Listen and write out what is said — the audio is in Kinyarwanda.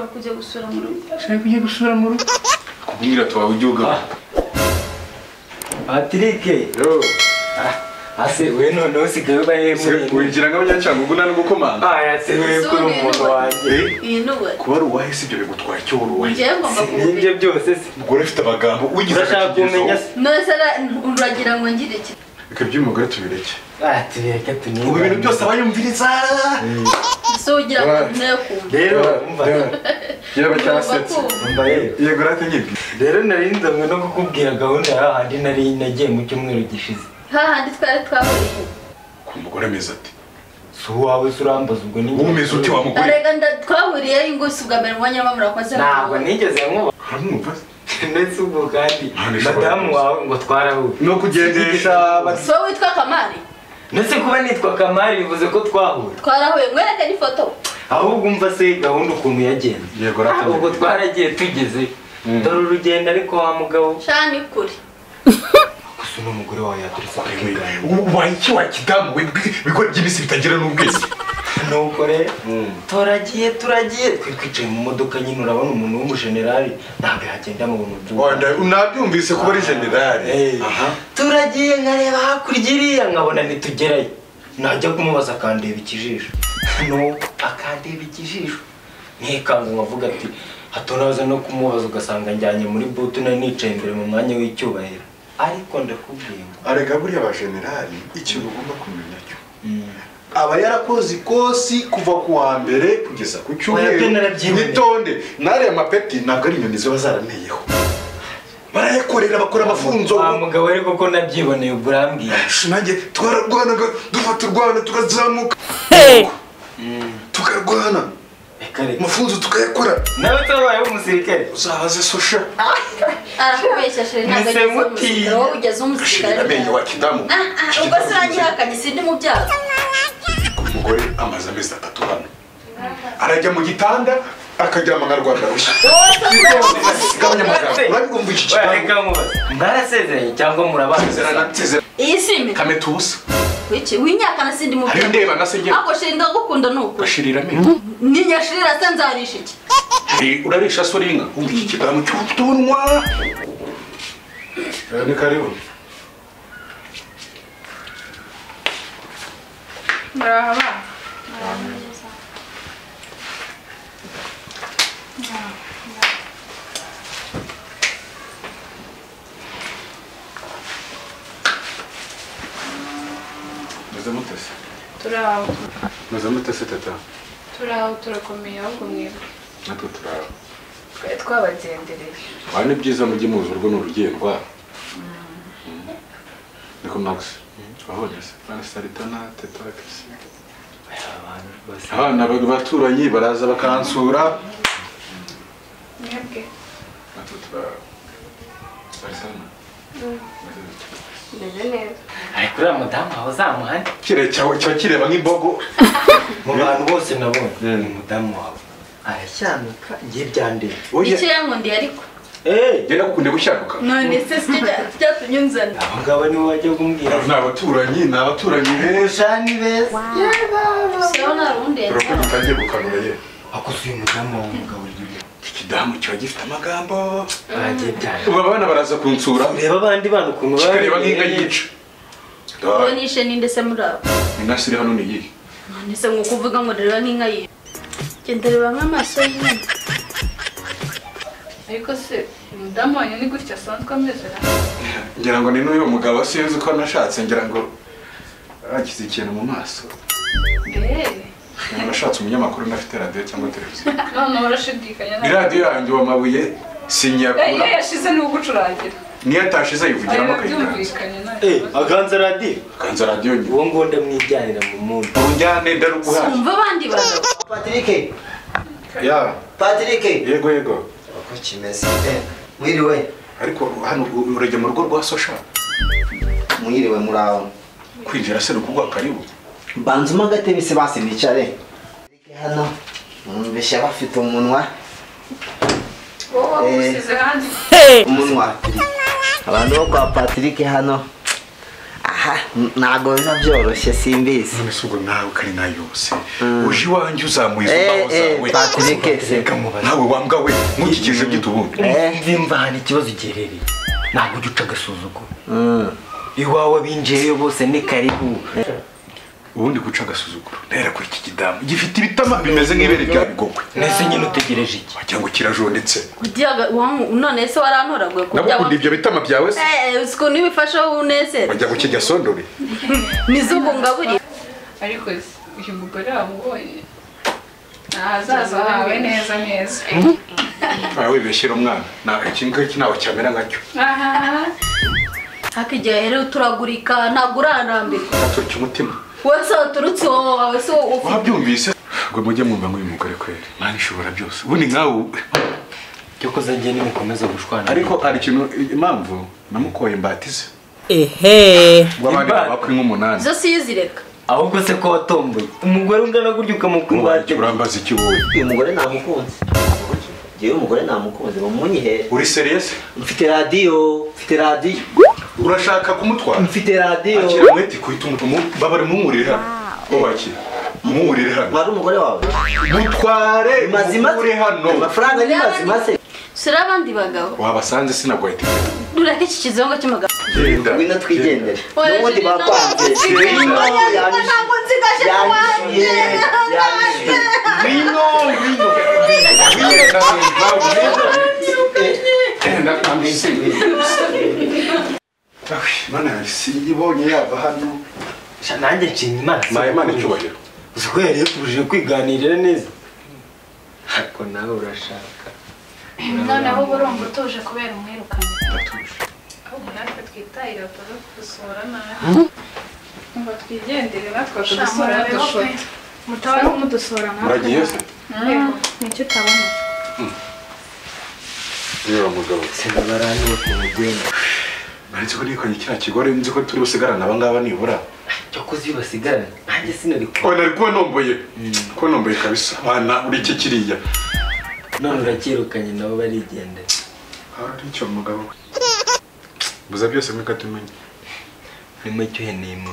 Shaka kujya gusura mu rugo. Shaka kujya gusura mu rugo. Kubwira twawe ugiuga. Patrick. Yo. Ase we none usigaye baye muri. Winjira ngabanyacanga ubuna no gukomanga. Ase we kuri umuntu wanje. Inuwe. Kuba ruwahe ibyo bigutwaye cyo ruwahe. Ngiye ngomba kumenya. Ibyo byose se. Umugore ufite abagambo ugize urashaka kumenya. Nose uragira ngo ngire iki? Reka by'umugore tubireke. Tubireke tunimba. Ubu ibintu byose abayumviriza. So ugira ngo ntekumva. Rero umva. Yaba cyasetse. Umva yego rate nyibwi. Rero narinzamwe no kukubwira gahunda y'ahandi nari nagiye mu cyumweru gishize. Hahandi twari twahuriye. Ku mugore meza ati. So wawe surambaza ubwo ni. Umeze uti wa mugore. Arega twahuriye ingusi ubwambere mwanya murakoze. Ntabwo nigeze nkuba. Haramwumva. Ndetse ubwo kandi madamu wawe ngo twarahuye. No kugendesha. So witwa Kamari. Ndetse kuba nitwa Kamari bivuze ko twahuye. Twarahuye mwereke ni foto. Ahubwo umva se gahunda ukuntu yagenze. Yego rate. Ubwo twaragiye tugeze. Dore urugendo ariko wa mugabo. Shani kuri. Gusa n'umugore wawe yaturutse ubaye iki wakidamu we bikora by'ibisi bitagira n'ubwese. Nuko rero turagiye twicaye mu modoka nyine urabona umuntu w'umujenerali ntabwo yagenda mu buntu bw'u. Unabyumvise ko ari generali. Turagiye nkareba hakurya iriya nkabona nitugerayo. Najya kumubaza akandeba ikijisho. No akandeba ikijisho. Nikanga nkavuga ati hato naza no kumubaza ugasanga njyanye muri butu nari nicaye imbere mu mwanya w'icyubahiro. Ariko ndakubwiye arega buriya aba generali ikintu ugomba kumenya cyo. Aba yarakoze ikosi kuva ku wa mbere kugeza ku cyumweru. Nitonde nare amapeti ntabwo ari inyoni ziba zaraneyeho. Barayakorera bakora amafunzo. Mugabo ariko ko nabyiboneye uburambwiye. Nanjye twararwanaga dufata urwana tukazamuka. Tukarwana. Mafunzo tukayakora. Nawe tabaye umusirikare. Uzabaze sosha. Arakubeshya sheri ntabwo ari wowe ugeze umusirikare. Amenye wa kidamu. Ubwo sirangihakanye sindi mu byago. Umugore amaze amezi 3 hano. Arajya mu gitanda akagira amangarwanda rushya. Urabumva iki kintu? Reka mubaze. Mwarasezeranye cyangwa murabana? Iyi simi. Kametusa. Wiki winyaka nasindi mu byago. Ari ndeba nasenge. Ako sheri ndagukunda nuko. Bashirira amenyo. Ninyashirira sanzarisha iki? Urarisha soringa. Umva iki kidamu cy'utunwa. Ni karibu. Brava. Mazamutase. Turao. Mazamutase tata. Turao turakomeye ahubwo mwebwe. Natwe turao. Twabagendereye. Bane byiza mujye muzi urwo n'urugendwa. Niko Max. Twabonye se. Saritana tetakisi. Abana baturanye baraza bakansura. Mwebwe. Natwe turao. Sarisana. Ariko uriya mudamu wawe uzamuhane kiba kireba nk'imbogo mu bantu bose nabonye umudamu wawe arashyanuka ngiye byandeye icyo yankundiye ariko genda gukunde gushyanuka none se cyatumye nzana abo ngabo nibo bajya kumbwira ni abaturanyi beza ni beza sero narundeye turako dutangiye gukanura ye akusuye umudamu wawe umugabo ikidamu kiba gifite amagambo ubu abana baraza kunsura reba abandi bantu ukuntu bareba nk'inka yica ubonishe ninde se muri abo inka siri hano ni iyihe none se ngo kuvuga ngo reba nk'inka yica genda reba nk'amaso y'inka ariko se umudamu wanyu ni gutya asanzwe ameze ngira ngo ni n'uyu mugabo sinzi ko nashatse ngira ngo agize ikintu mu maso nashatse umunyamakuru nafite radiyo cyangwa televiziyo none urashidikanya iradiyo yanjye w'amabuye sinyakura iyo yashize ni ugucurangira niyo atashize yivugiramo aganza radiyo aganza radiyo nyine uwo ngo ndamwijyanira mu muntu urujyane ndaruguhaye umva abandi bagabo Patrick ya Patrick yego uko kimeze mwiriwe ariko hano urajya mu rugo rwa Sosha mwiriwe muraho kwinjira se rukugwa karibu banzuma gatebe se base nicare hano mbesha bafite umunwa usize hanze umunwa abantu bo kwa Patrick hano aha ntago biba byoroshye simbizi. none se ubwo nawe kari nayose uje iwanjye uzamuye izo mbaho zawe Patrick se nawe wambwa we nkukikije by'utubundi mvimva hano ikibazo giherereye ntabwo ujya uca agasuzuguro iwawe binjiyeyo bose ni karibu ubundi guca agasuzuguro ntera kuri iki kidamu gifite ibitama bimeze nk'ibere rya bigogwe nese nyine utegereje iki wagira ngo kirajondetse none se warantoraguye nabukunda ibyo bitama byawe se usiko nibifasha unezere wajya ngo kijya sondore nizubungaburi ariko uyu mugore wamubonye ahazaza hawe neza neza wibeshyira umwana iki ngiki ntawe cyamera nkacyo hakigihe rero turagurika ntabwo uranambirwa gaturika umutima wese waturutse wawe se wabyumvise ngo mujye mwumva nk'uyu mugore kweri mwana ishobora byose ubundi nkawe cyo kozagiye nimukomeza gushwana ariko hari ikintu impamvu namukoye mbatize ngo abandi bakuri nk'umunani zo siyizireka ahubwo se ko watomboye umugore ungana gutyo ukamukura imbate urambaza iki wowe uyu mugore namukunze. Jewe umugore namukunze bamunyihere. uri serious Mfite radio. urashaka kumutwara Mfite radio. akira mwete kuita babare mumurire hano ko wakira mumurire hano Wari umugore wawe. mutware Mazima mumure hano amafaranga ni mazima se. sura abandi bagabo wabasanze sinagwahita dureke iki kizongo cy'umugabo genda Ngwino twigendere. Oya, N'ubundi Jimmy, bakwanze. ntabwo nsigaje kuwanjye mana siyibonye yava hano nanjye nshinga imana Imana icyubahiro uzi ko yari yakubujije kwiganirira neza ariko nawe urashaka noneho uba urumva utuje kubera umwirukanye ahubwo natwe twitahira tuza kudusura nabi ngo twigendere natwe tudusura dushota mutaba mudusura natwe muragiye se nicyo utabona niba mugabo sinabaraniwe ku mugenda nanditse ko nikanye kiriya kigore nzi ko turi busigarana abangaba nibura cyo kuzi basigarane nanjye sinari oya nari kuba nomboye kabisa bana uri iki kiriya none urakirukanye nabo barigendera hari icyo mugabo buza byose mweka tumenye urimo icyo uheneye mu